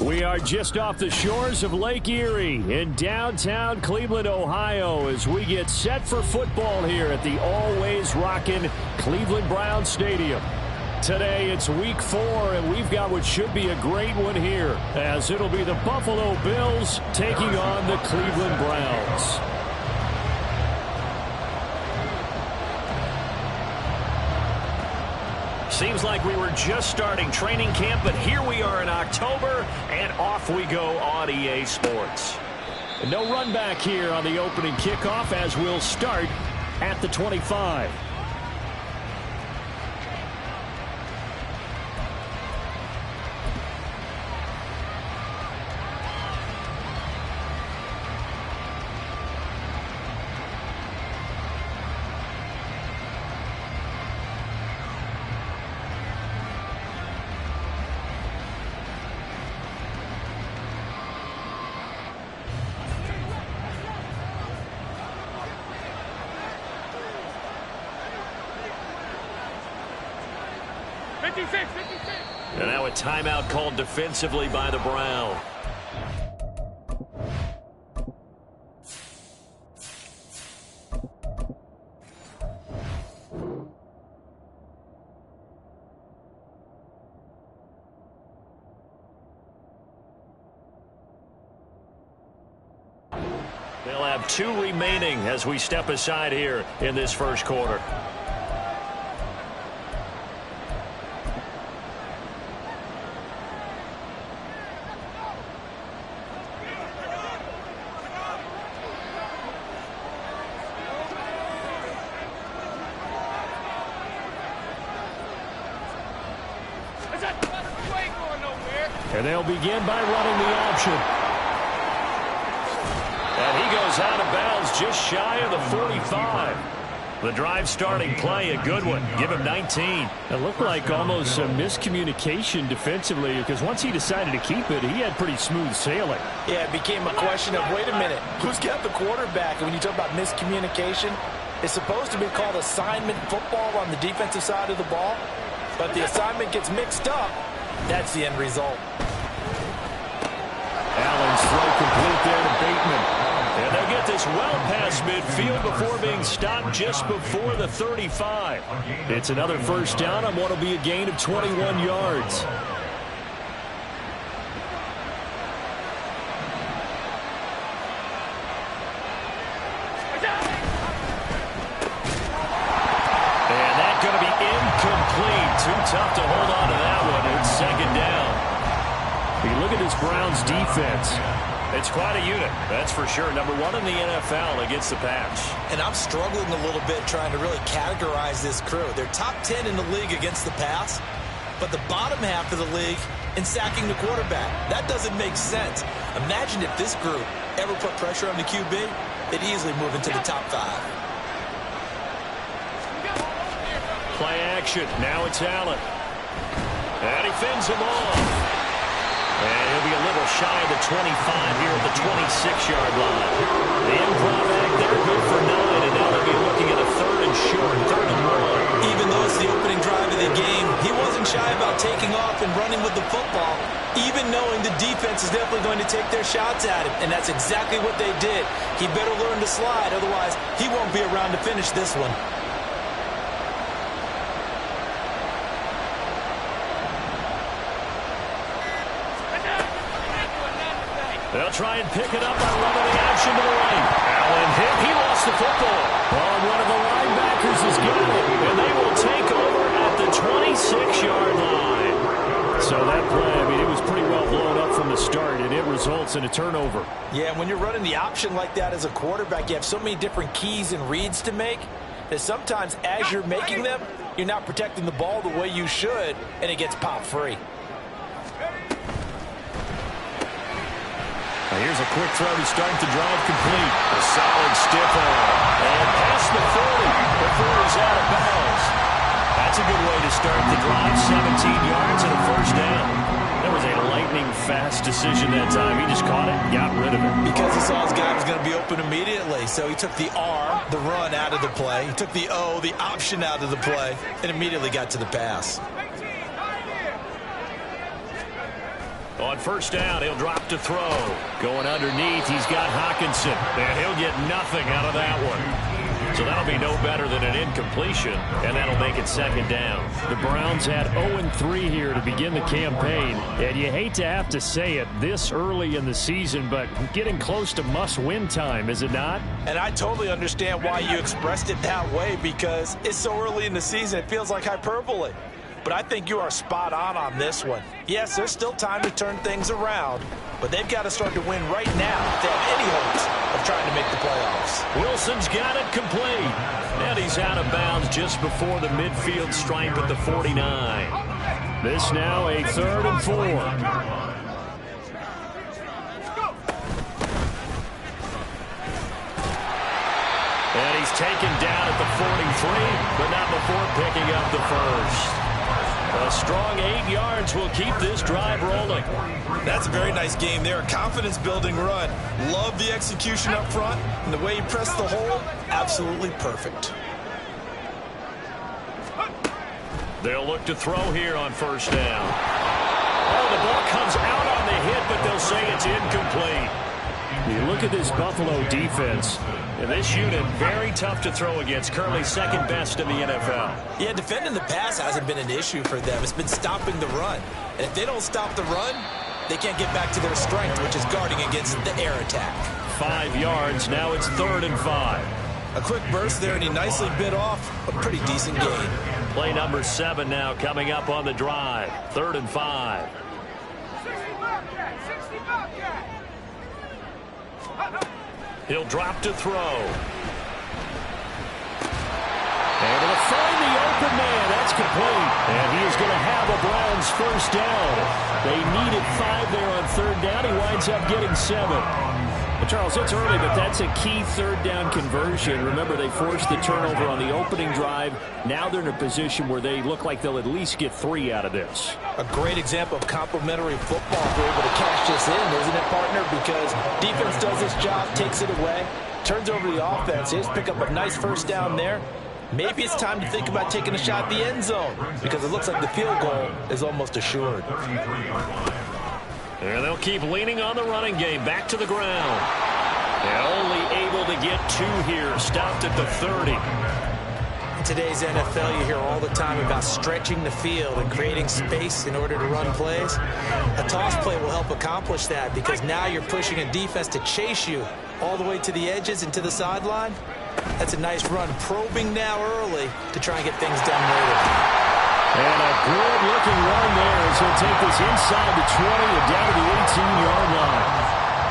We are just off the shores of Lake Erie in downtown Cleveland, Ohio, as we get set for football here at the always rockin' Cleveland Browns Stadium. Today it's week 4, and we've got what should be a great one here, as it'll be the Buffalo Bills taking on the Cleveland Browns. Seems like we were just starting training camp, but here we are in October, and off we go on EA Sports. No run back here on the opening kickoff, as we'll start at the 25. And now a timeout called defensively by the Browns. They'll have 2 remaining as we step aside here in this first quarter. And they'll begin by running the option. And he goes out of bounds just shy of the 45. The drive starting play, a good one. Give him 19. It looked like almost some miscommunication defensively, because once he decided to keep it, he had pretty smooth sailing. Yeah, it became a question of, wait a minute, who's got the quarterback? And when you talk about miscommunication, it's supposed to be called assignment football on the defensive side of the ball. But the assignment gets mixed up. That's the end result. Allen's throw complete there to Bateman. And they get this well past midfield before being stopped just before the 35. It's another first down on what will be a gain of 21 yards. And that's going to be incomplete. Too tough to hold on to that one. It's second down. You look at this Browns defense. It's quite a unit, that's for sure. Number 1 in the NFL against the pass. And I'm struggling a little bit trying to really categorize this crew. They're top 10 in the league against the pass, but the bottom half of the league in sacking the quarterback. That doesn't make sense. Imagine if this group ever put pressure on the QB, they'd easily move into the top 5. Play action. Now it's Allen. And he fends him off. And he'll be a little shy of the 25 here at the 26-yard line. The improv act there, good for 9, and now they'll be looking at a 3rd and short, 3rd and 1. Even though it's the opening drive of the game, he wasn't shy about taking off and running with the football, even knowing the defense is definitely going to take their shots at him, and that's exactly what they did. He better learn to slide, otherwise he won't be around to finish this one. They'll try and pick it up by running the action to the right. Allen hit. He lost the football. Well, one of the linebackers has got it, and they will take over at the 26-yard line. So that play, I mean, it was pretty well blown up from the start, and it results in a turnover. Yeah, when you're running the option like that as a quarterback, you have so many different keys and reads to make that sometimes as you're making them, you're not protecting the ball the way you should, and it gets popped free. Here's a quick throw to start the drive complete. A solid stiff arm. And past the 40 before he's out of bounds. That's a good way to start the drive. 17 yards and a first down. That was a lightning-fast decision that time. He just caught it, got rid of it. Because he saw his guy was going to be open immediately. So he took the R, the run, out of the play. He took the O, the option, out of the play, and immediately got to the pass. On first down, he'll drop to throw. Going underneath, he's got Hockenson, and he'll get nothing out of that one. So that'll be no better than an incompletion, and that'll make it second down. The Browns had 0-3 here to begin the campaign, and you hate to have to say it this early in the season, but getting close to must-win time, is it not? And I totally understand why you expressed it that way, because it's so early in the season, it feels like hyperbole. But I think you are spot on this one. Yes, there's still time to turn things around, but they've got to start to win right now if they have any hopes of trying to make the playoffs. Wilson's got it complete. And he's out of bounds just before the midfield stripe at the 49. This now a 3rd and 4. And he's taken down at the 43, but not before picking up the first. A strong 8 yards will keep this drive rolling. That's a very nice game there. A confidence-building run. Love the execution up front. And the way he pressed the hole, absolutely perfect. They'll look to throw here on first down. Oh, the ball comes out on the hit, but they'll say it's incomplete. You look at this Buffalo defense. And this unit, very tough to throw against. Currently second best in the NFL. Yeah, defending the pass hasn't been an issue for them. It's been stopping the run. And if they don't stop the run, they can't get back to their strength, which is guarding against the air attack. 5 yards. Now it's 3rd and 5. A quick burst there, and he nicely bit off a pretty decent gain. Play number 7 now coming up on the drive. 3rd and 5. He'll drop to throw. Able to find the open man. That's complete. And he is going to have a Browns first down. They needed 5 there on 3rd down. He winds up getting 7. Well, Charles, it's early, but that's a key 3rd down conversion. Remember, they forced the turnover on the opening drive. Now they're in a position where they look like they'll at least get 3 out of this. A great example of complementary football if they're able to cash this in, isn't it, partner? Because defense does its job, takes it away, turns over the offense. They just pick up a nice first down there. Maybe it's time to think about taking a shot at the end zone because it looks like the field goal is almost assured. And they'll keep leaning on the running game. Back to the ground. And only able to get 2 here. Stopped at the 30. In today's NFL, you hear all the time about stretching the field and creating space in order to run plays. A toss play will help accomplish that because now you're pushing a defense to chase you all the way to the edges and to the sideline. That's a nice run. Probing now early to try and get things done later. And a good-looking run there as he'll take this inside the 20 and down to the 18-yard line.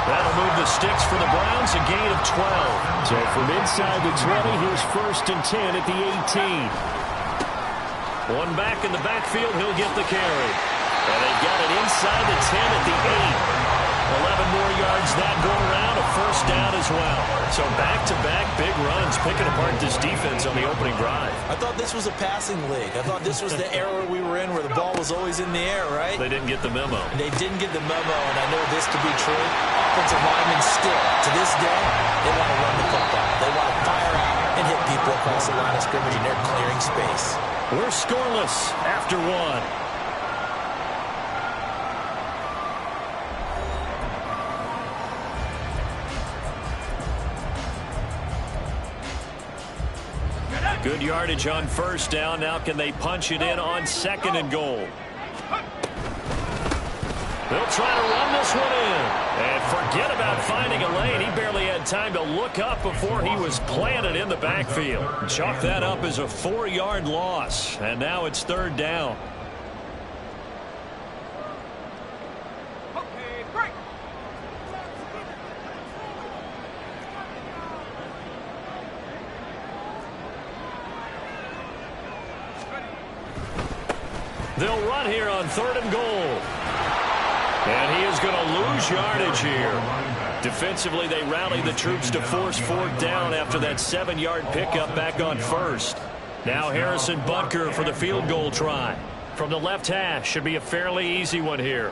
That'll move the sticks for the Browns, a gain of 12. So from inside the 20, here's 1st and 10 at the 18. One back in the backfield, he'll get the carry. And they got it inside the 10 at the 8. 11 more yards that go around, a first down as well. So back-to-back big runs, picking apart this defense on the opening drive. I thought this was a passing league. I thought this was the era we were in where the ball was always in the air, right? They didn't get the memo. They didn't get the memo, and I know this to be true. Offensive linemen still, to this day, they want to run the football. They want to fire out and hit people across the line of scrimmage, and they're clearing space. We're scoreless after 1. Good yardage on first down. Now can they punch it in on 2nd and goal? They'll try to run this one in. And forget about finding a lane. He barely had time to look up before he was planted in the backfield. Chalk that up as a 4-yard loss. And now it's 3rd down. They'll run here on 3rd and goal. And he is going to lose yardage here. Defensively, they rally the troops to force 4th down after that 7-yard pickup back on 1st. Now Harrison Butker for the field goal try. From the left hash, should be a fairly easy one here.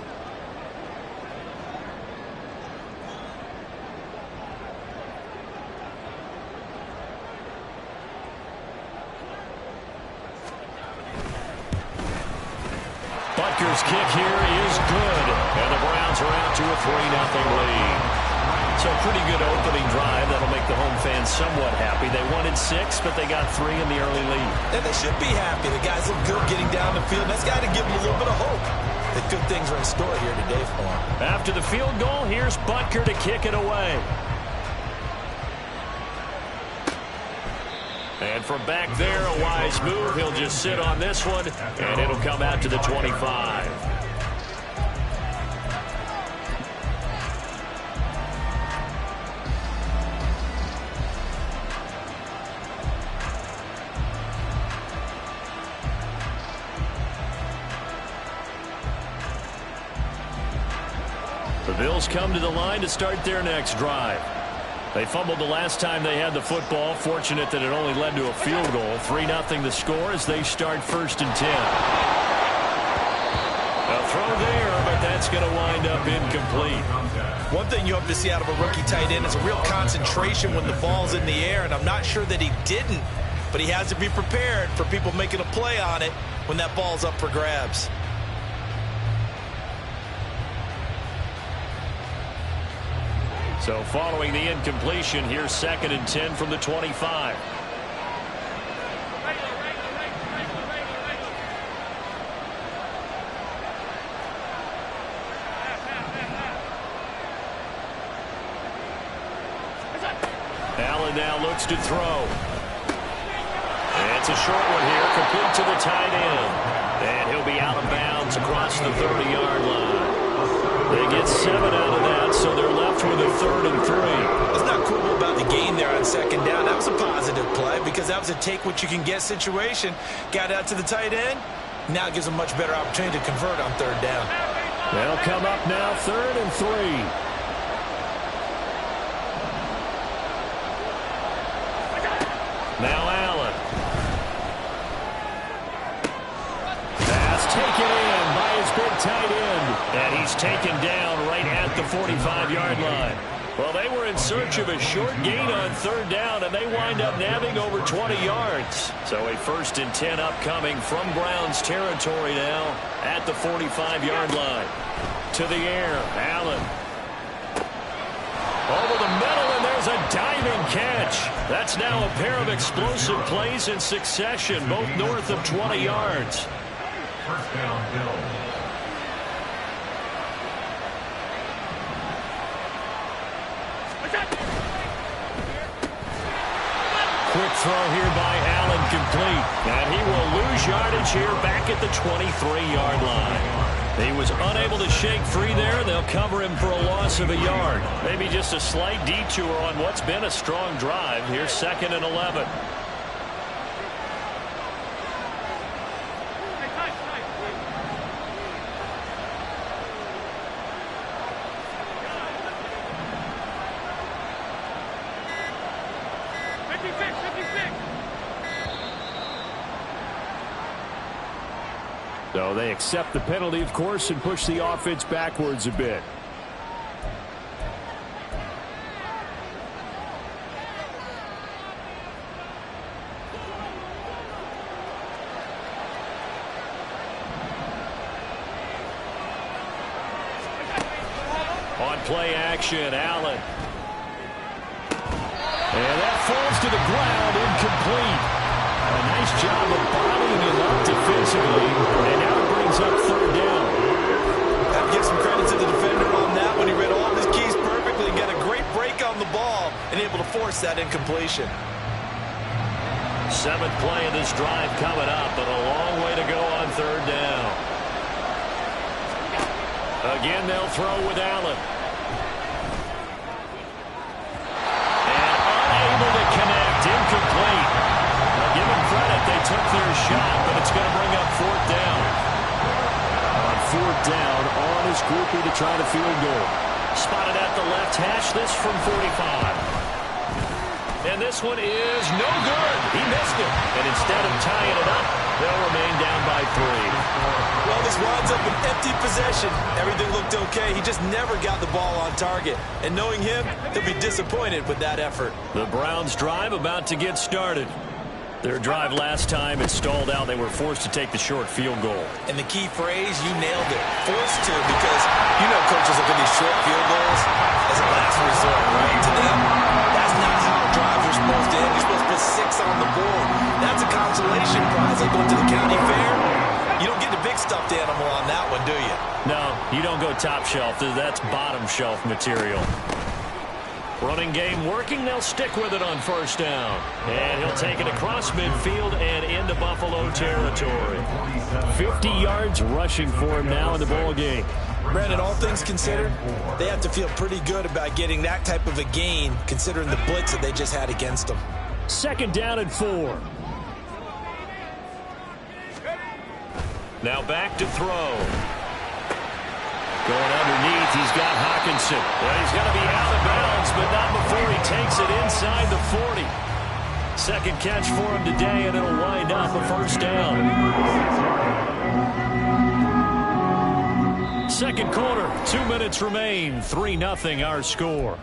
Butker's kick here is good. And the Browns are out to a 3-0 lead. So pretty good opening drive. That'll make the home fans somewhat happy. They wanted 6, but they got 3 in the early lead. And they should be happy. The guys look good getting down the field. That's got to give them a little bit of hope that good things are in store here today for them. After the field goal, here's Butker to kick it away. And from back there, a wise move. He'll just sit on this one, and it'll come out to the 25. The Bills come to the line to start their next drive. They fumbled the last time they had the football. Fortunate that it only led to a field goal. 3-0 the score as they start 1st and 10. A throw there, but that's going to wind up incomplete. One thing you hope to see out of a rookie tight end is a real concentration when the ball's in the air, and I'm not sure that he didn't, but he has to be prepared for people making a play on it when that ball's up for grabs. So following the incompletion, here's 2nd and 10 from the 25. Allen now looks to throw. And it's a short one here, complete to the tight end. And he'll be out of bounds across the 30-yard line. They get 7 out of that, so they're left with a 3rd and 3. It's not cool about the gain there on 2nd down. That was a positive play because that was a take-what-you-can-get situation. Got out to the tight end. Now it gives them a much better opportunity to convert on 3rd down. They'll come up now 3rd and 3. Now Allen. Pass taken in by his big tight end. And he's taken down right at the 45-yard line. Well, they were in search of a short gain on 3rd down, and they wind up nabbing over 20 yards. So a 1st and 10 upcoming from Browns territory now at the 45-yard line. To the air, Allen. Over the middle, and there's a diving catch. That's now a pair of explosive plays in succession, both north of 20 yards. 1st down, Bills. Quick throw here by Allen, complete. And he will lose yardage here back at the 23-yard line. He was unable to shake free there. They'll cover him for a loss of a yard. Maybe just a slight detour on what's been a strong drive. Here's 2nd and 11. So they accept the penalty, of course, and push the offense backwards a bit. On play action, Allen. And that falls to the ground, incomplete. A nice job of bodying him up defensively, and now it brings up 3rd down. Have to give some credit to the defender on that one. He read all of his keys perfectly and got a great break on the ball and able to force that incompletion. 7th play of this drive coming up, but a long way to go on 3rd down. Again, they'll throw with Allen. And unable to connect, incomplete. Give them credit, they took their shot, but it's going to bring up 4th down. On 4th down, on his groupie to try to field goal. Spotted at the left hash, this from 45. And this one is no good. He missed it. And instead of tying it up, they'll remain down by 3. Well, this winds up an empty possession. Everything looked okay. He just never got the ball on target. And knowing him, he'll be disappointed with that effort. The Browns drive about to get started. Their drive last time, it stalled out. They were forced to take the short field goal. And the key phrase, you nailed it. Forced to, because you know coaches look at these short field goals as a last resort, right? To them, that's not how drives are supposed to end. You're supposed to put 6 on the board. That's a consolation prize like going to the county fair. You don't get the big stuffed animal on that one, do you? No, you don't go top shelf. That's bottom shelf material. Running game working. They'll stick with it on first down. And he'll take it across midfield and into Buffalo territory. 50 yards rushing for him now in the ball game. Brandon, all things considered, they have to feel pretty good about getting that type of a gain, considering the blitz that they just had against them. 2nd down and 4. Now back to throw. Going underneath, he's got Hockenson. Well, he's going to be out of bounds, but not before he takes it inside the 40. Second catch for him today, and it'll wind up a first down. Second quarter, 2 minutes remain. 3-0 our score.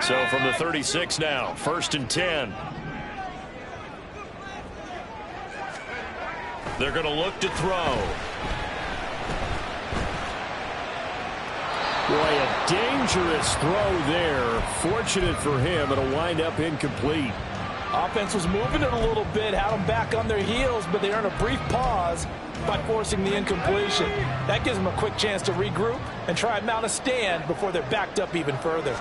So from the 36 now, 1st and 10. They're going to look to throw. Boy, a dangerous throw there. Fortunate for him, it'll wind up incomplete. Offense was moving it a little bit, had them back on their heels, but they earned a brief pause by forcing the incompletion. That gives them a quick chance to regroup and try and mount a stand before they're backed up even further.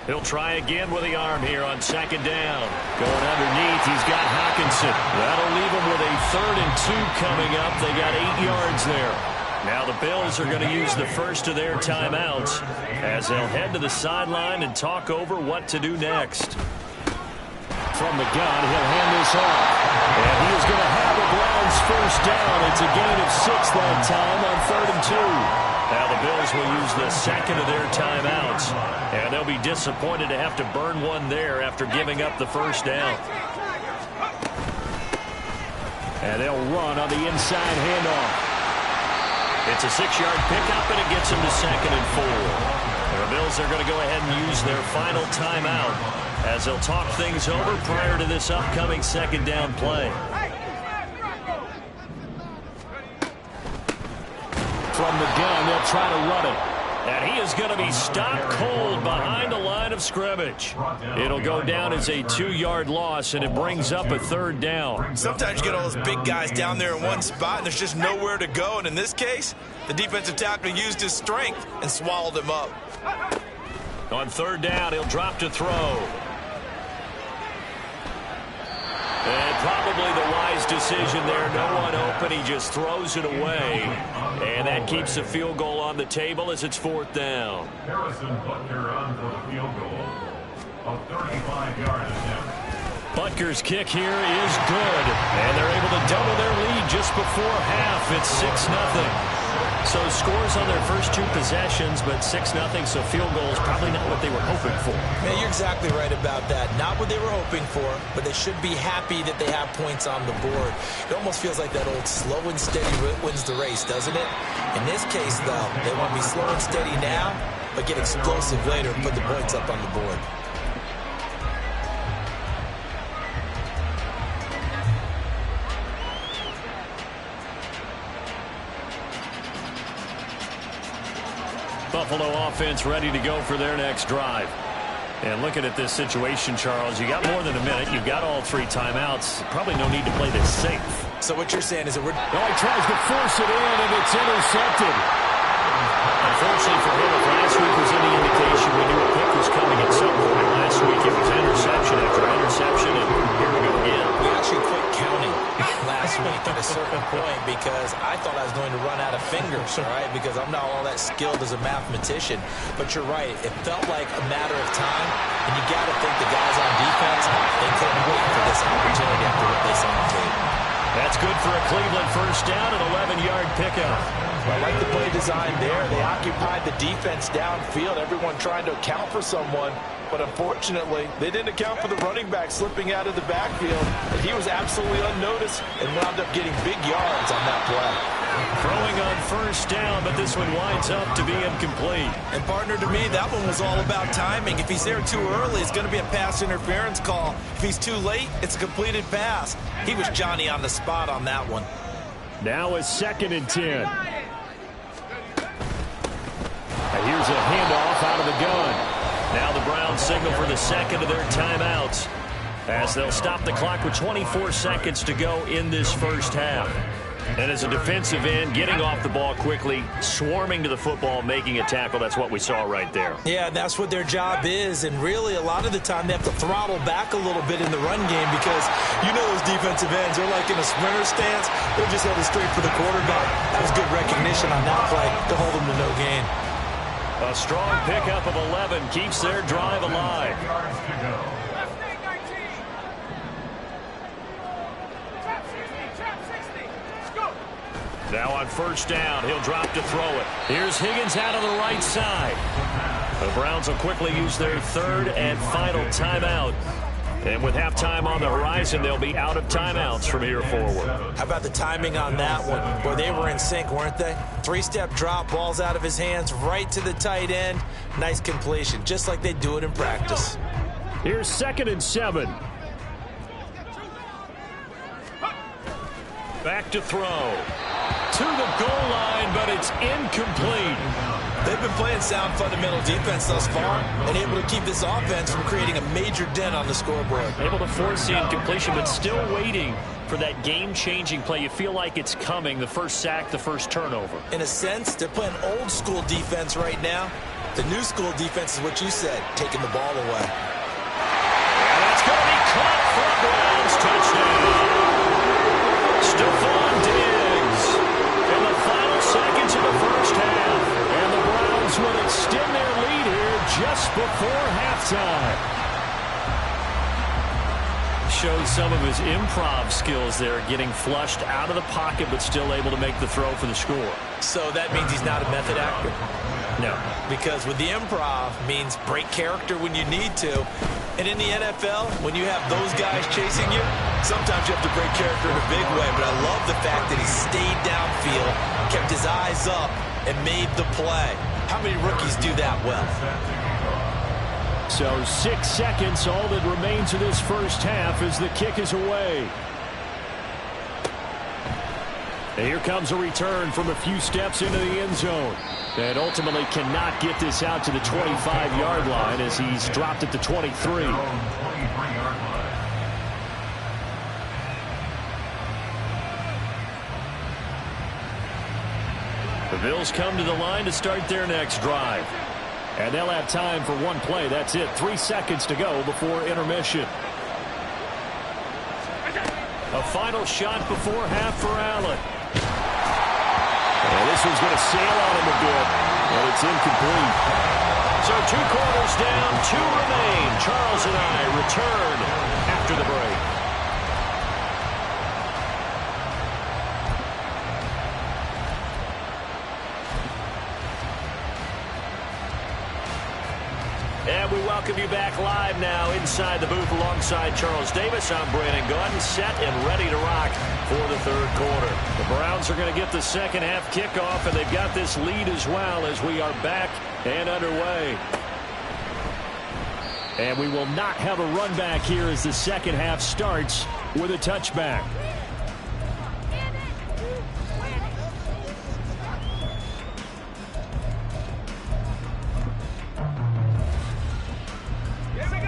He'll try again with the arm here on 2nd down. Going underneath, he's got Hockenson. That'll leave him with a 3rd and 2 coming up. They got 8 yards there. Now the Bills are going to use the first of their timeouts as they'll head to the sideline and talk over what to do next. From the gun, he'll hand this off. And he is going to have a Browns first down. It's a gain of 6 that time on 3rd and 2. Now the Bills will use the second of their timeouts, and they'll be disappointed to have to burn one there after giving up the first down. And they'll run on the inside handoff. It's a 6-yard pickup, and it gets them to 2nd and 4. The Bills are going to go ahead and use their final timeout as they'll talk things over prior to this upcoming 2nd down play. From the gun, they'll try to run it. And he is going to be stopped cold behind the line of scrimmage. It'll go down as a 2-yard loss, and it brings up a 3rd down. Sometimes you get all those big guys down there in one spot, and there's just nowhere to go. And in this case, the defensive tackle used his strength and swallowed him up. On 3rd down, he'll drop to throw. And probably the wise decision there. No one open. He just throws it away. And that keeps the field goal on the table as it's 4th down. Harrison Butker on for the field goal. A 35-yard attempt. Butker's kick here is good. And they're able to double their lead just before half. It's 6-0. So scores on their first 2 possessions, but 6-0, so field goal is probably not what they were hoping for. Man, you're exactly right about that. Not what they were hoping for, but they should be happy that they have points on the board. It almost feels like that old slow and steady wins the race, doesn't it? In this case, though, they want to be slow and steady now, but get explosive later and put the points up on the board. Buffalo offense ready to go for their next drive. And looking at this situation, Charles, you got more than a minute. You've got all 3 timeouts. Probably no need to play this safe. So what you're saying is that we're... Oh, he tries to force it in, and it's intercepted. Unfortunately for him, if last week was any indication, we knew a pick was coming at some point. Last week it was interception after interception, and here we go again. We actually quit counting last week at a certain point because I thought I was going to run out of fingers, all right, because I'm not all that skilled as a mathematician. But you're right. It felt like a matter of time, and you got to think the guys on defense, they couldn't wait for this opportunity after what they saw on tape. That's good for a Cleveland first down, an 11-yard pickup. I like the play design there. They occupied the defense downfield, everyone trying to account for someone. But unfortunately, they didn't account for the running back slipping out of the backfield. And he was absolutely unnoticed and wound up getting big yards on that play. Throwing on first down, but this one winds up to be incomplete. And partner, to me, that one was all about timing. If he's there too early, it's going to be a pass interference call. If he's too late, it's a completed pass. He was Johnny on the spot on that one. Now a 2nd and 10. Here's a handoff out of the gun. Now the Browns signal for the second of their timeouts as they'll stop the clock with 24 seconds to go in this first half. And as a defensive end, getting off the ball quickly, swarming to the football, making a tackle, that's what we saw right there. Yeah, that's what their job is. And really, a lot of the time, they have to throttle back a little bit in the run game because you know those defensive ends, they're like in a sprinter stance. They're just headed straight for the quarterback. That was good recognition on that play to hold them to no gain. A strong pickup of 11 keeps their drive alive. Now on first down, he'll drop to throw it. Here's Higgins out on the right side. The Browns will quickly use their 3rd and final timeout. And with halftime on the horizon, they'll be out of timeouts from here forward. How about the timing on that one? Boy, they were in sync, weren't they? 3-step drop, ball's out of his hands, right to the tight end. Nice completion, just like they do it in practice. Here's 2nd and 7. Back to throw. To the goal line, but it's incomplete. They've been playing sound fundamental defense thus far and able to keep this offense from creating a major dent on the scoreboard. Able to force the incompletion, but still waiting for that game-changing play. You feel like it's coming, the first sack, the first turnover. In a sense, they're playing old-school defense right now. The new school defense is what you said, taking the ball away. And that's going to be caught for a Browns touchdown. Stephon Diggs in the final seconds of the first half. And the Browns will extend their lead here just before halftime. Shows some of his improv skills there, getting flushed out of the pocket but still able to make the throw for the score. So that means he's not a method actor? No. Because with the improv means break character when you need to. And in the NFL, when you have those guys chasing you, sometimes you have to break character in a big way. But I love the fact that he stayed downfield, kept his eyes up, and made the play. How many rookies do that well? So 6 seconds, all that remains of this first half as the kick is away. And here comes a return from a few steps into the end zone. And ultimately cannot get this out to the 25-yard line as he's dropped at the 23. The Bills come to the line to start their next drive. And they'll have time for one play. That's it. 3 seconds to go before intermission. A final shot before half for Allen. And this one's going to sail on him a bit. And it's incomplete. So 2 quarters down, 2 remain. Charles and I return after the break. And we welcome you back live now inside the booth alongside Charles Davis. I'm Brandon Gaudin, set and ready to rock for the third quarter. The Browns are going to get the second half kickoff, and they've got this lead as well as we are back and underway. And we will not have a run back here as the second half starts with a touchback.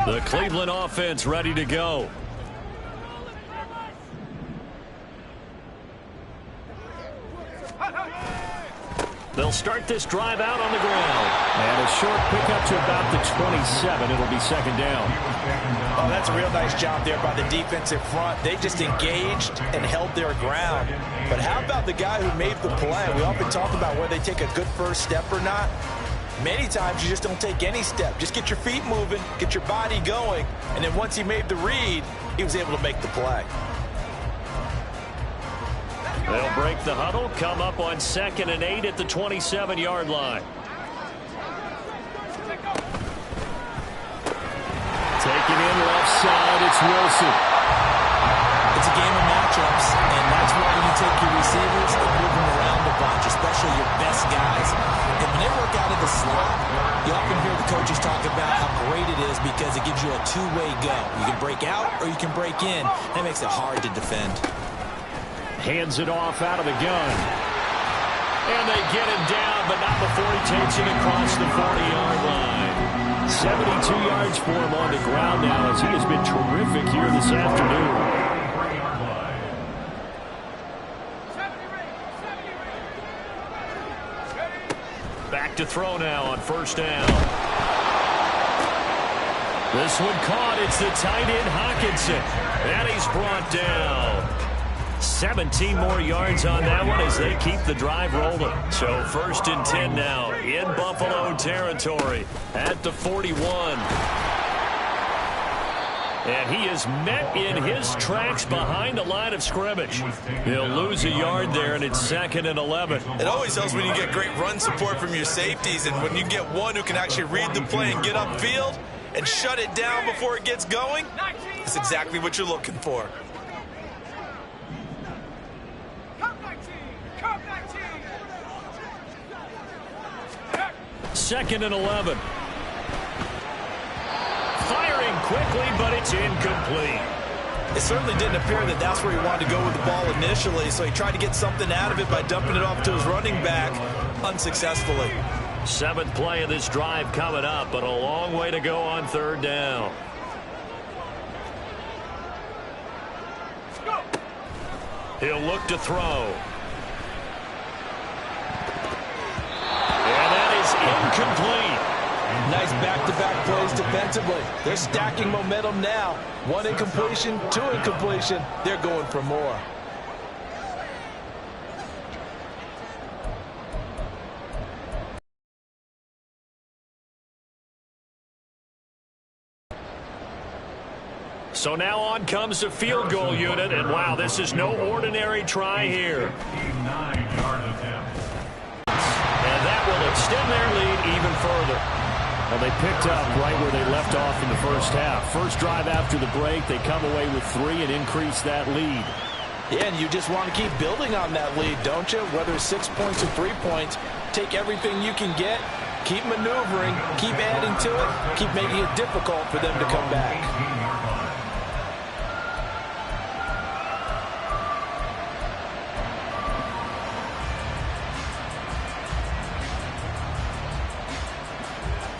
The Cleveland offense ready to go. They'll start this drive out on the ground. And a short pickup to about the 27. It'll be second down. Oh, that's a real nice job there by the defensive front. They just engaged and held their ground. But how about the guy who made the play? We often talk about whether they take a good first step or not. Many times you just don't take any step. Just get your feet moving, get your body going, and then once he made the read, he was able to make the play. They'll break the huddle, come up on 2nd and 8 at the 27-yard line. Taking in left side, it's Wilson. It's a game of matchups, and that's why you take your receivers and move them around especially your best guys. And when they work out of the slot, you often hear the coaches talk about how great it is because it gives you a two-way go. You can break out or you can break in. That makes it hard to defend. Hands it off out of the gun. And they get him down, but not before he takes it across the 40-yard line. 72 yards for him on the ground now as he has been terrific here this afternoon. Back to throw now on first down. This one caught. It's the tight end Hockenson. And he's brought down. 17 more yards on that one as they keep the drive rolling. So 1st and 10 now in Buffalo territory at the 41. And he is met in his tracks behind the line of scrimmage. He'll lose a yard there, and it's 2nd and 11. It always helps when you get great run support from your safeties, and when you get one who can actually read the play and get upfield and shut it down before it gets going, that's exactly what you're looking for. Second and 11. Firing quickly, but it's incomplete. It certainly didn't appear that that's where he wanted to go with the ball initially, so he tried to get something out of it by dumping it off to his running back unsuccessfully. 7th play of this drive coming up, but a long way to go on 3rd down. He'll look to throw. And that is incomplete. Nice back-to-back plays defensively. They're stacking momentum now. 1 incompletion, 2 incompletion. They're going for more. So now on comes the field goal unit, and wow, this is no ordinary try here. And that will extend their lead even further. Well, they picked up right where they left off in the first half. First drive after the break, they come away with 3 and increase that lead. Yeah, and you just want to keep building on that lead, don't you? Whether it's 6 points or 3 points, take everything you can get, keep maneuvering, keep adding to it, keep making it difficult for them to come back.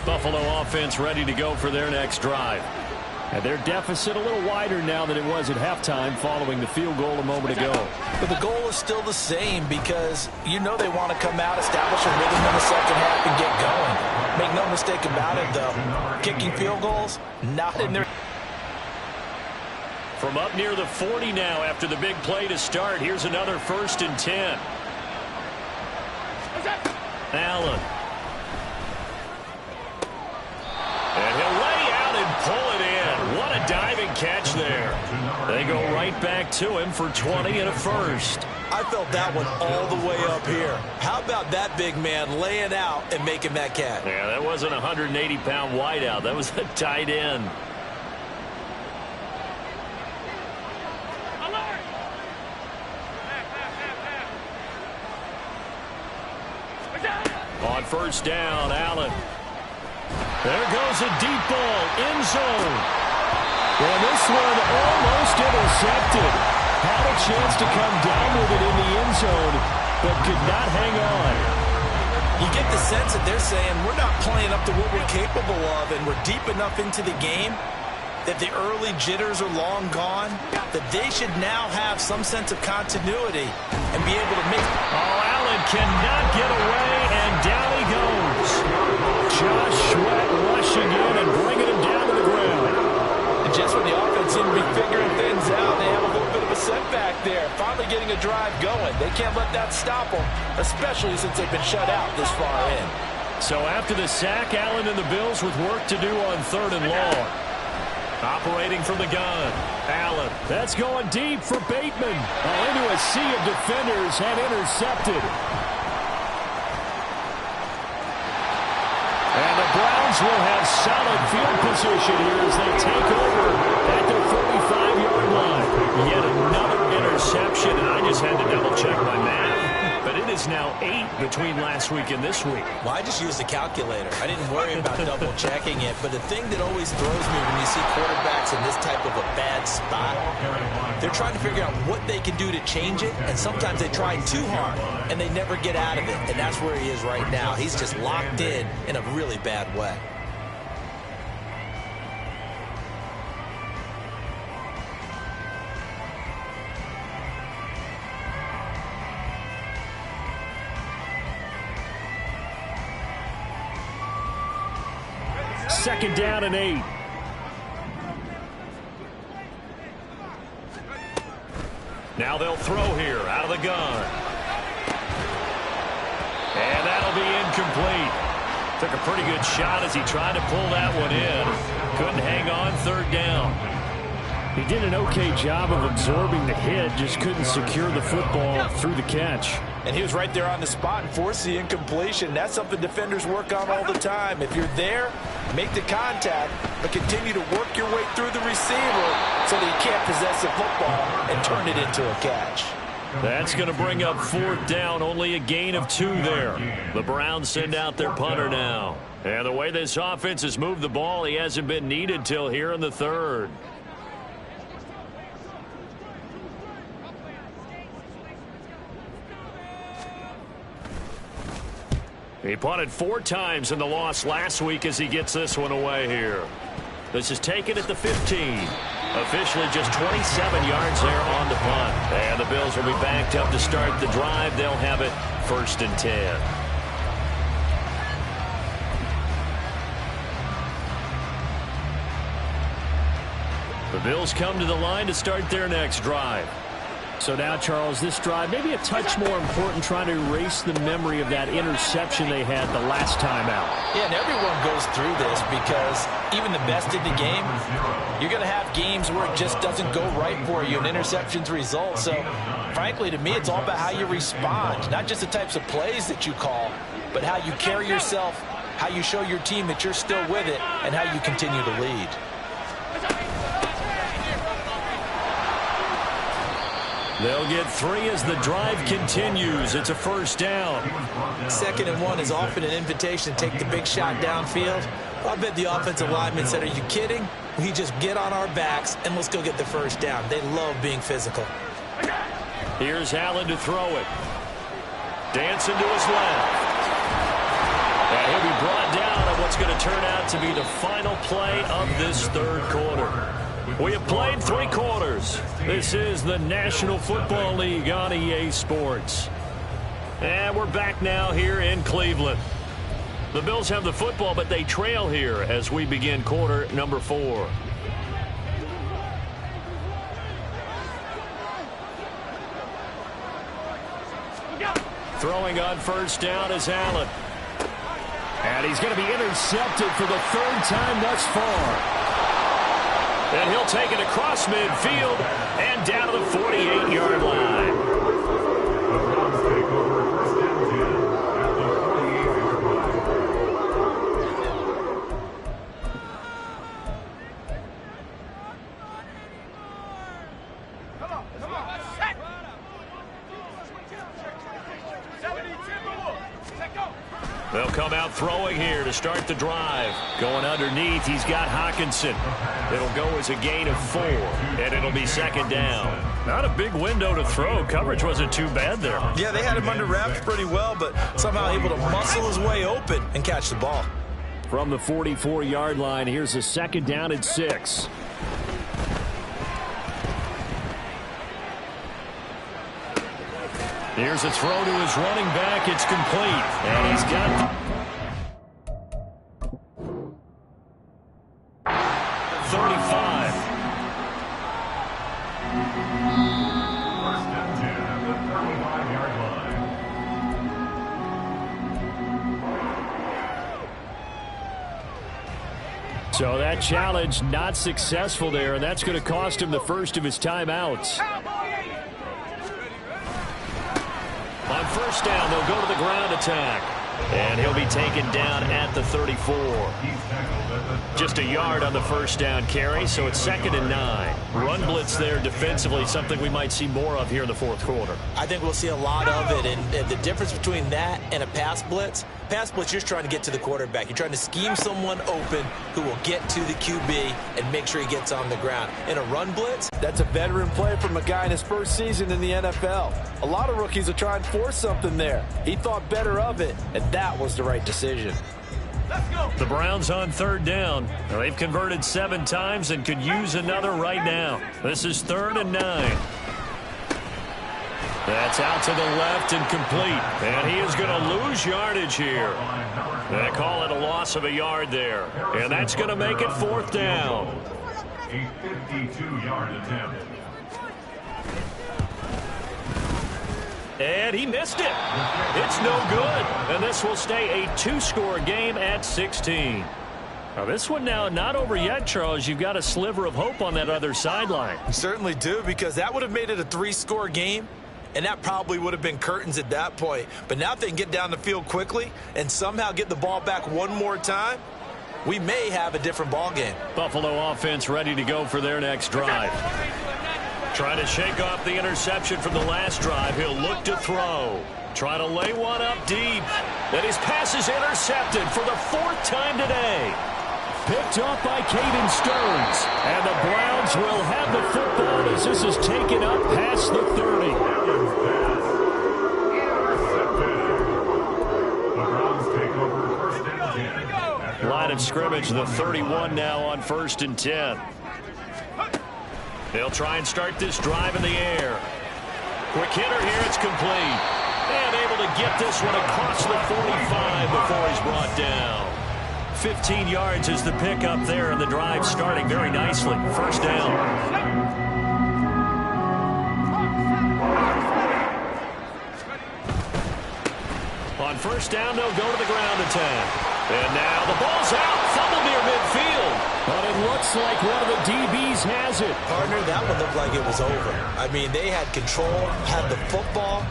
Buffalo offense ready to go for their next drive. And their deficit a little wider now than it was at halftime following the field goal a moment ago. But the goal is still the same because you know they want to come out, establish a rhythm in the second half, and get going. Make no mistake about it, though. Kicking field goals, not in their... From up near the 40 now after the big play to start, here's another 1st and 10. Allen. And he'll lay out and pull it in. What a diving catch there. They go right back to him for 20 and a first. I felt that one all the way up here. How about that big man laying out and making that catch? Yeah, that wasn't a 180-pound wideout. That was a tight end. On first down, Allen. There goes a deep ball, end zone. And this one almost intercepted. Had a chance to come down with it in the end zone, but could not hang on. You get the sense that they're saying we're not playing up to what we're capable of, and we're deep enough into the game that the early jitters are long gone, that they should now have some sense of continuity and be able to make... Oh, Allen cannot get away, and down he goes. Josh Sweat rushing in and bringing him down to the ground. And just when the offense seemed to be figuring things out, they have a little bit of a setback there. Finally getting a drive going. They can't let that stop them, especially since they've been shut out this far in. So after the sack, Allen and the Bills with work to do on 3rd and long. Operating from the gun. Allen. That's going deep for Bateman. Into a sea of defenders and intercepted. And the Browns will have solid field position here as they take over at the 45-yard line. Yet another interception, and I just had to double-check my math. But it is now 8 between last week and this week. Well, I just used a calculator. I didn't worry about double checking it. But the thing that always throws me when you see quarterbacks in this type of a bad spot, they're trying to figure out what they can do to change it. And sometimes they try too hard, and they never get out of it. And that's where he is right now. He's just locked in a really bad way. Second down and 8. Now they'll throw here out of the gun. And that'll be incomplete. Took a pretty good shot as he tried to pull that one in. Couldn't hang on third down. He did an okay job of absorbing the hit, just couldn't secure the football through the catch. And he was right there on the spot and forced the incompletion. That's something defenders work on all the time. If you're there, make the contact, but continue to work your way through the receiver so that he can't possess the football and turn it into a catch. That's going to bring up fourth down, only a gain of 2 there. The Browns send out their punter now. And the way this offense has moved the ball, he hasn't been needed till here in the third. He punted 4 times in the loss last week as he gets this one away here. This is taken at the 15. Officially just 27 yards there on the punt. And the Bills will be backed up to start the drive. They'll have it 1st and 10. The Bills come to the line to start their next drive. So now, Charles, this drive maybe a touch more important, trying to erase the memory of that interception they had the last time out. Yeah, and everyone goes through this because even the best in the game, you're going to have games where it just doesn't go right for you and interceptions result. So, frankly, to me, it's all about how you respond, not just the types of plays that you call, but how you carry yourself, how you show your team that you're still with it, and how you continue to lead. They'll get 3 as the drive continues. It's a 1st down. 2nd and 1 is often an invitation to take the big shot downfield. I bet the offensive lineman said, are you kidding? We just get on our backs and let's go get the 1st down. They love being physical. Here's Allen to throw it. Dancing to his left. And he'll be brought down on what's going to turn out to be the final play of this 3rd quarter. We have played 3 quarters. This is the National Football League on EA Sports. And we're back now here in Cleveland. The Bills have the football, but they trail here as we begin quarter number 4. Throwing on 1st down is Allen. And he's going to be intercepted for the 3rd time thus far. And he'll take it across midfield and down to the 48-yard line. They'll come out throwing here to start the drive. Going underneath, he's got Hockenson. It'll go as a gain of 4, and it'll be 2nd down. Not a big window to throw. Coverage wasn't too bad there. Yeah, they had him under wraps pretty well, but somehow able to muscle his way open and catch the ball. From the 44-yard line, here's a 2nd down and 6. Here's a throw to his running back. It's complete. And he's got 35. 1st and 10 at the 35-yard line. So that challenge not successful there, and that's going to cost him the first of his timeouts. On 1st down, they'll go to the ground attack. And he'll be taken down at the 34. Just a yard on the first down carry, so it's 2nd and 9. Run blitz there defensively, something we might see more of here in the fourth quarter. I think we'll see a lot of it, and the difference between that and a pass blitz, you're just trying to get to the quarterback. You're trying to scheme someone open who will get to the QB and make sure he gets on the ground. In a run blitz, that's a veteran play from a guy in his first season in the NFL. A lot of rookies are trying to force something there. He thought better of it, and that was the right decision. The Browns on 3rd down. They've converted 7 times and could use another right now. This is 3rd and 9. That's out to the left and complete. And he is going to lose yardage here. They call it a loss of a yard there. And that's going to make it 4th down. A 52-yard attempt. And he missed it. It's no good. And this will stay a 2-score game at 16. Now this one now not over yet, Charles. You've got a sliver of hope on that other sideline. You certainly do, because that would have made it a 3-score game, and that probably would have been curtains at that point. But now if they can get down the field quickly and somehow get the ball back one more time, we may have a different ball game. Buffalo offense ready to go for their next drive. Trying to shake off the interception from the last drive. He'll look to throw. Trying to lay one up deep. And his pass is intercepted for the 4th time today. Picked off by Caden Stearns. And the Browns will have the football as this is taken up past the 30. Line of scrimmage, the 31 now on 1st and 10. They'll try and start this drive in the air. Quick hitter here, it's complete. And able to get this one across the 45 before he's brought down. 15 yards is the pickup there, and the drive starting very nicely. 1st down. On 1st down, they'll go to the ground attack. And now the ball's out, fumbled near midfield. But it looks like one of the DBs has it. Partner, that one looked like it was over. I mean, they had control, had the football,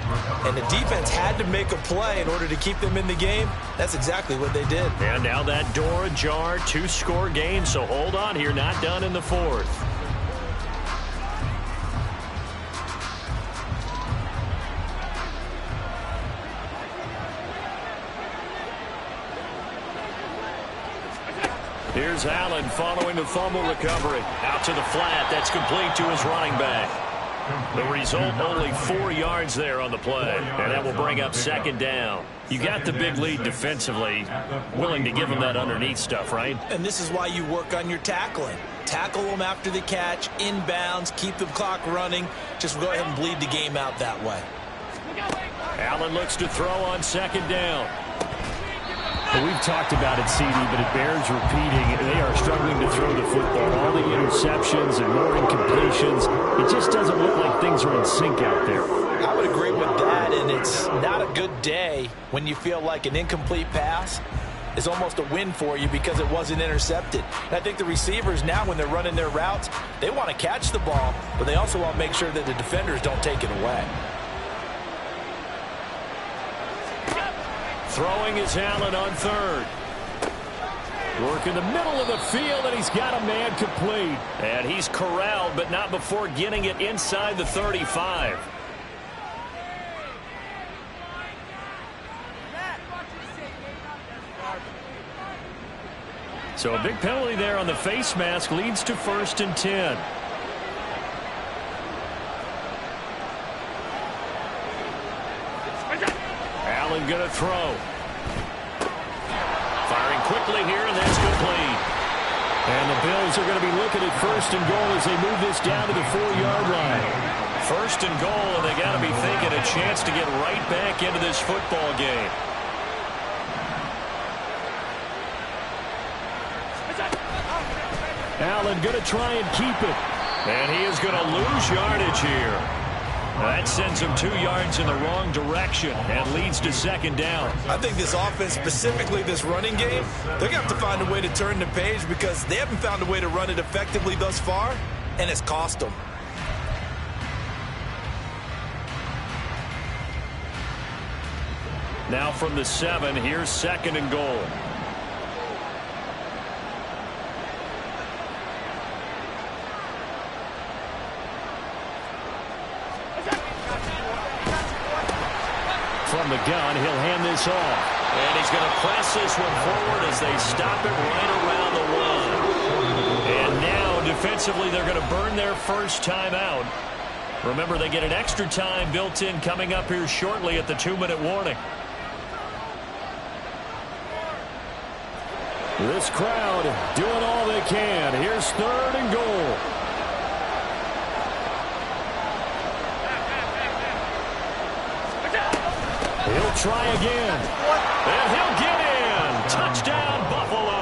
and the defense had to make a play in order to keep them in the game. That's exactly what they did. And now that door ajar, 2-score game, so hold on here, not done in the 4th. Here's Allen following the fumble recovery. Out to the flat. That's complete to his running back. The result, only 4 yards there on the play. And that will bring up 2nd down. You got the big lead defensively. Willing to give them that underneath stuff, right? And this is why you work on your tackling. Tackle them after the catch, inbounds, keep the clock running. Just go ahead and bleed the game out that way. Allen looks to throw on 2nd down. Well, we've talked about it, CD, but it bears repeating. They are struggling to throw the football. All the interceptions and more incompletions. It just doesn't look like things are in sync out there. I would agree with that, and it's not a good day when you feel like an incomplete pass is almost a win for you because it wasn't intercepted. And I think the receivers now, when they're running their routes, they want to catch the ball, but they also want to make sure that the defenders don't take it away. Throwing is Allen on 3rd. Work in the middle of the field, and he's got a man complete. And he's corralled, but not before getting it inside the 35. So a big penalty there on the face mask leads to 1st and 10. Allen going to throw. Firing quickly here, and that's complete. And the Bills are going to be looking at 1st and goal as they move this down to the 4-yard line. 1st and goal, and they got to be thinking a chance to get right back into this football game. Allen going to try and keep it. And he is going to lose yardage here. That sends him 2 yards in the wrong direction and leads to 2nd down. I think this offense, specifically this running game, they're going to have to find a way to turn the page because they haven't found a way to run it effectively thus far, and it's cost them. Now from the 7, here's 2nd and goal. From the gun, he'll hand this off. And he's going to press this one forward as they stop it right around the 1. And now, defensively, they're going to burn their first timeout. Remember, they get an extra time built in coming up here shortly at the 2-minute warning. This crowd doing all they can. Here's 3rd and goal. He'll try again. And he'll get in. Touchdown, Buffalo.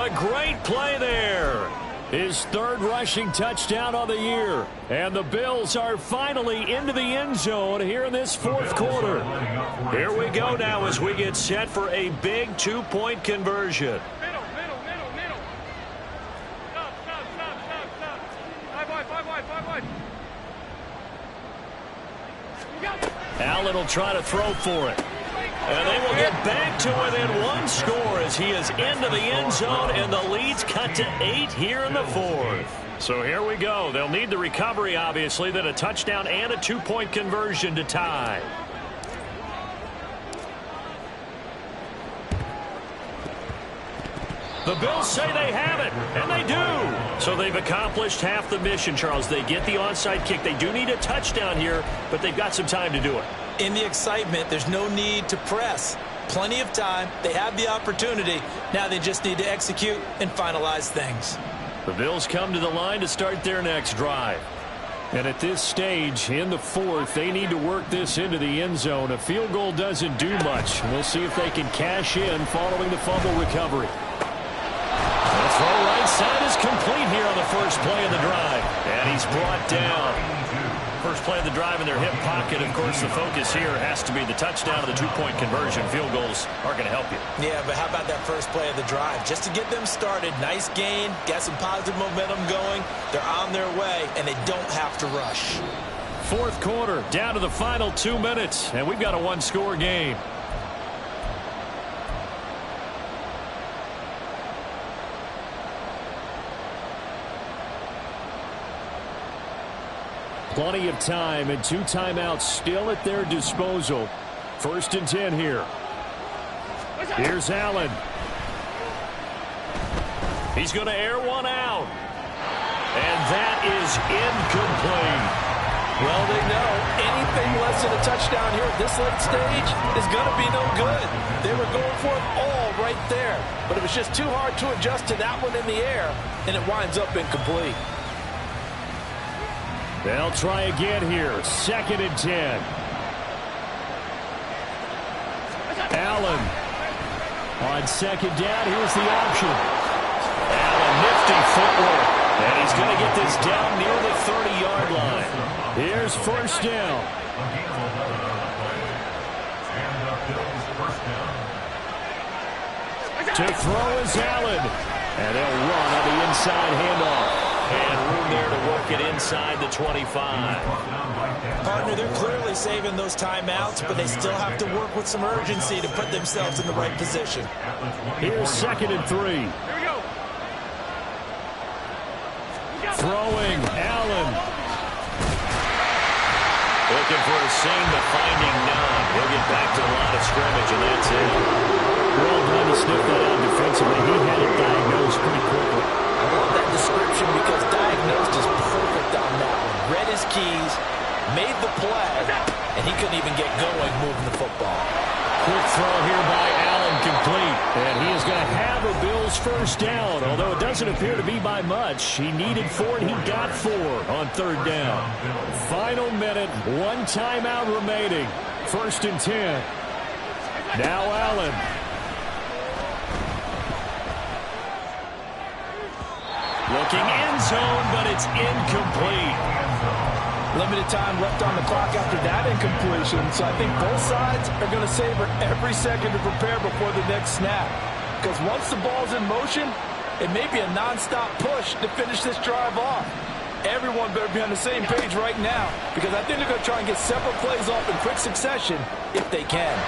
A great play there. His 3rd rushing touchdown of the year. And the Bills are finally into the end zone here in this 4th quarter. Here we go now as we get set for a big 2-point conversion. Middle. Stop. 5 wide. Allen will try to throw for it. And they will get back to within 1 score as he is into the end zone, and the lead's cut to 8 here in the 4th. So here we go. They'll need the recovery, obviously, then a touchdown and a 2-point conversion to tie. The Bills say they have it, and they do. So they've accomplished half the mission, Charles. They get the onside kick. They do need a touchdown here, but they've got some time to do it. In the excitement, there's no need to press. Plenty of time. They have the opportunity. Now they just need to execute and finalize things. The Bills come to the line to start their next drive. And at this stage, in the 4th, they need to work this into the end zone. A field goal doesn't do much. We'll see if they can cash in following the fumble recovery. The throw right side is complete here on the first play of the drive. And he's brought down. First play of the drive in their hip pocket. Of course, the focus here has to be the touchdown of the 2-point conversion. Field goals are going to help you. Yeah, but how about that first play of the drive? Just to get them started, nice gain, got some positive momentum going. They're on their way, and they don't have to rush. 4th quarter, down to the final 2 minutes, and we've got a 1-score game. Plenty of time and 2 timeouts still at their disposal. 1st and 10 here. Here's Allen. He's going to air one out. And that is incomplete. Well, they know anything less than a touchdown here at this late stage is going to be no good. They were going for it all right there, but it was just too hard to adjust to that one in the air, and it winds up incomplete. They'll try again here. 2nd and 10. Allen. On 2nd down, here's the option. Allen, nifty footwork. And he's going to get this down near the 30-yard line. Here's 1st down. To throw is Allen. And they'll run on the inside handoff. And room there to work it inside the 25. Partner, they're clearly saving those timeouts, but they still have to work with some urgency to put themselves in the right position. Here's 2nd and 3. Here we go. Throwing, Allen. Looking for a seam, but finding none. He'll get back to the line of scrimmage, and that's it. Well done to sniff that out defensively. He had it diagnosed pretty quickly. I love that description because diagnosed is perfect on that one. Read his keys, made the play, and he couldn't even get going moving the football. Quick throw here by Allen, complete. And he is going to have a Bills 1st down, although it doesn't appear to be by much. He needed 4, and he got 4 on 3rd down. Final minute, 1 timeout remaining. 1st and 10. Now Allen. Looking end zone, but it's incomplete. Limited time left on the clock after that incompletion, so I think both sides are going to savor every second to prepare before the next snap. Because once the ball's in motion, it may be a nonstop push to finish this drive off. Everyone better be on the same page right now, because I think they're going to try and get several plays off in quick succession if they can.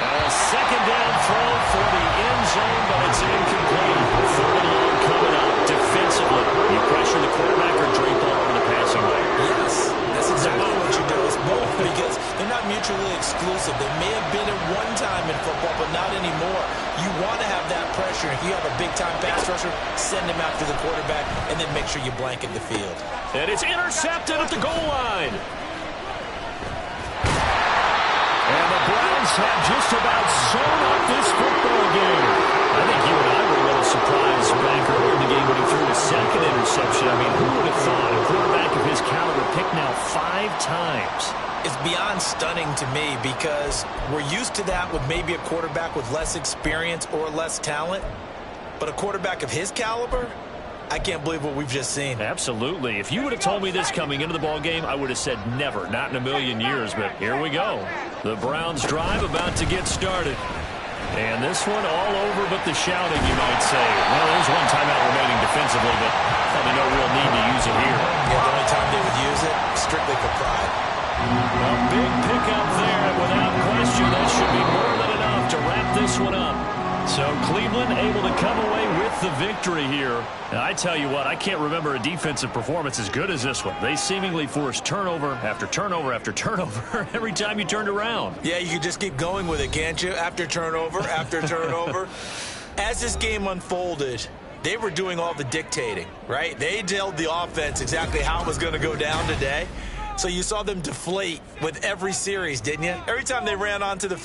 A second down throw for the end zone, but it's incomplete. Third and long coming up. Defensively, you pressure the quarterback or drape all over the passing lane. Yes, that's exactly what you do. It's both, because they're not mutually exclusive. They may have been at one time in football, but not anymore. You want to have that pressure. If you have a big-time pass rusher, send him after the quarterback, and then make sure you blanket the field. And it's intercepted at the goal line. And the Browns have just about sewn up this football game. I think you and I were a little surprised back earlier in the game when he threw his second interception. I mean, who would have thought a quarterback of his caliber picked now 5 times? It's beyond stunning to me, because we're used to that with maybe a quarterback with less experience or less talent. But a quarterback of his caliber, I can't believe what we've just seen. Absolutely. If you would have told me this coming into the ball game, I would have said never, not in a million years. But here we go. The Browns drive about to get started. And this one all over but the shouting, you might say. Well, there's one timeout remaining defensively, but probably no real need to use it here. Yeah, the only time they would use it, strictly for pride. A big pickup there, without question. That should be more than enough to wrap this one up. So Cleveland able to come away with the victory here. And I tell you what, I can't remember a defensive performance as good as this one. They seemingly forced turnover after turnover after turnover every time you turned around. Yeah, you can just keep going with it, can't you? After turnover, after turnover. As this game unfolded, they were doing all the dictating, right? They told the offense exactly how it was going to go down today. So you saw them deflate with every series, didn't you? Every time they ran onto the